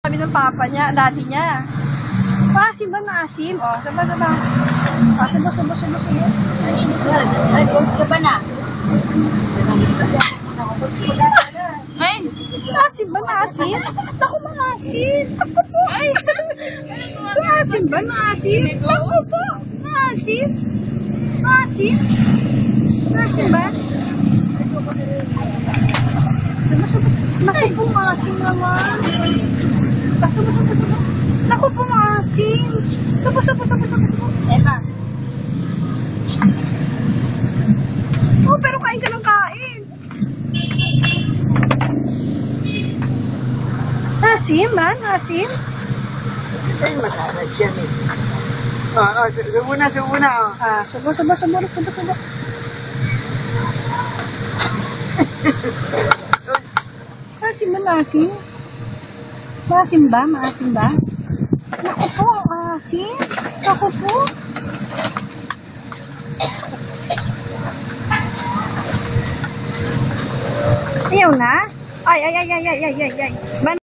Sabi ng papa niya, daddy niya. Maasim ba? Maasim? O, saba. Subo. Ay, subo. Ay, ka ba na? Ay, maasim ba? Maasim? Ako maasim. Ako po. Ay, maasim ba? Maasim? Ako po. Maasim. Maasim? Maasim ba? Subo. Naku po, maasim naman. Subo. Naku po, maasim. Subo. Eva. Oh, pero kain ka ng kain. Maasim ba? Maasim? Ay, masalas yan eh. Subo na. Ah, subo. Maasim ba? Maasim? Maasim ba? Naku po, maasim. Naku po. Ayaw na? Ay.